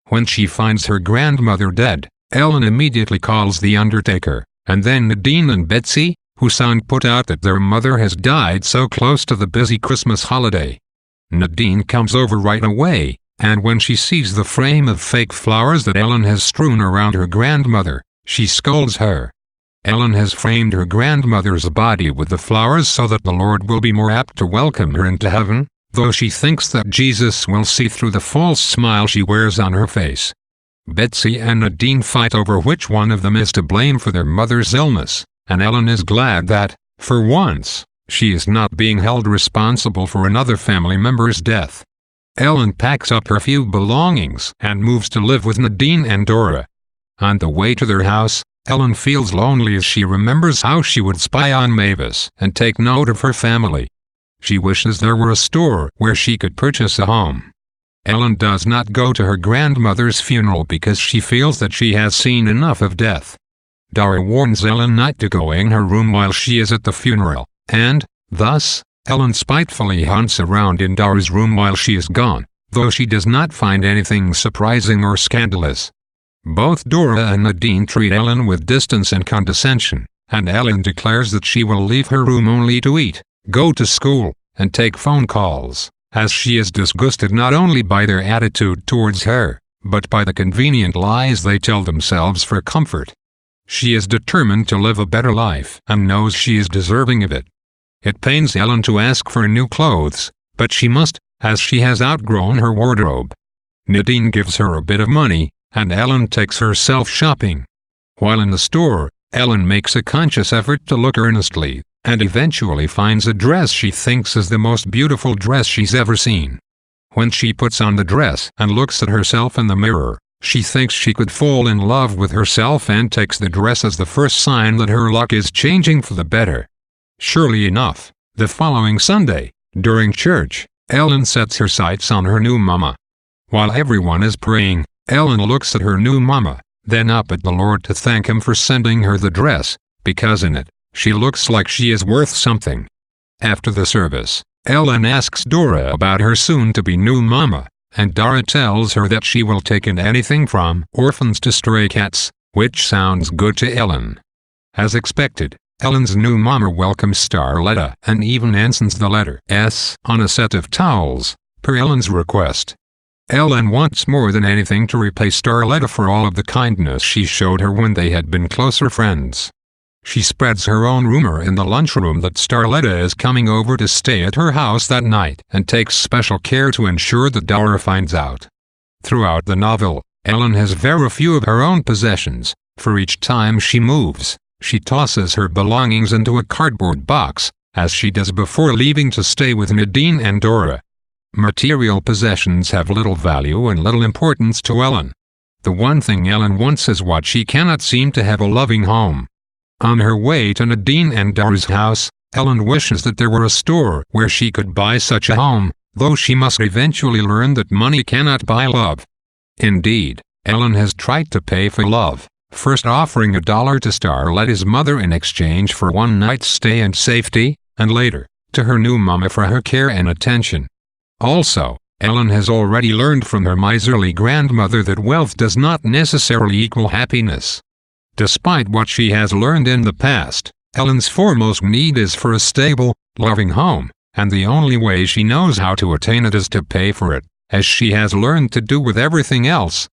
When she finds her grandmother dead, Ellen immediately calls the undertaker, and then Nadine and Betsy, who sound put out that their mother has died so close to the busy Christmas holiday. Nadine comes over right away, and when she sees the frame of fake flowers that Ellen has strewn around her grandmother, she scolds her. Ellen has framed her grandmother's body with the flowers so that the Lord will be more apt to welcome her into heaven, though she thinks that Jesus will see through the false smile she wears on her face. Betsy and Nadine fight over which one of them is to blame for their mother's illness, and Ellen is glad that, for once, she is not being held responsible for another family member's death. Ellen packs up her few belongings and moves to live with Nadine and Dora. On the way to their house, Ellen feels lonely as she remembers how she would spy on Mavis and take note of her family. She wishes there were a store where she could purchase a home. Ellen does not go to her grandmother's funeral because she feels that she has seen enough of death. Dora warns Ellen not to go in her room while she is at the funeral, and, thus, Ellen spitefully hunts around in Dora's room while she is gone, though she does not find anything surprising or scandalous. Both Dora and Nadine treat Ellen with distance and condescension, and Ellen declares that she will leave her room only to eat, go to school, and take phone calls, as she is disgusted not only by their attitude towards her, but by the convenient lies they tell themselves for comfort. She is determined to live a better life and knows she is deserving of it. It pains Ellen to ask for new clothes, but she must, as she has outgrown her wardrobe. Nadine gives her a bit of money, and Ellen takes herself shopping. While in the store, Ellen makes a conscious effort to look earnestly, and eventually finds a dress she thinks is the most beautiful dress she's ever seen. When she puts on the dress and looks at herself in the mirror, she thinks she could fall in love with herself and takes the dress as the first sign that her luck is changing for the better. Surely enough, the following Sunday, during church, Ellen sets her sights on her new mama. While everyone is praying, Ellen looks at her new mama, then up at the Lord to thank him for sending her the dress, because in it, she looks like she is worth something. After the service, Ellen asks Dora about her soon-to-be new mama, and Dora tells her that she will take in anything from orphans to stray cats, which sounds good to Ellen. As expected, Ellen's new mama welcomes Starletta and even ensons the letter S on a set of towels, per Ellen's request. Ellen wants more than anything to repay Starletta for all of the kindness she showed her when they had been closer friends. She spreads her own rumor in the lunchroom that Starletta is coming over to stay at her house that night and takes special care to ensure that Dora finds out. Throughout the novel, Ellen has very few of her own possessions. For each time she moves, she tosses her belongings into a cardboard box, as she does before leaving to stay with Nadine and Dora. Material possessions have little value and little importance to Ellen. The one thing Ellen wants is what she cannot seem to have: a loving home. On her way to Nadine and Dora's house, Ellen wishes that there were a store where she could buy such a home, though she must eventually learn that money cannot buy love. Indeed, Ellen has tried to pay for love, first offering $1 to Starletta's mother in exchange for one night's stay and safety, and later, to her new mama for her care and attention. Also, Ellen has already learned from her miserly grandmother that wealth does not necessarily equal happiness. Despite what she has learned in the past, Ellen's foremost need is for a stable, loving home, and the only way she knows how to attain it is to pay for it, as she has learned to do with everything else.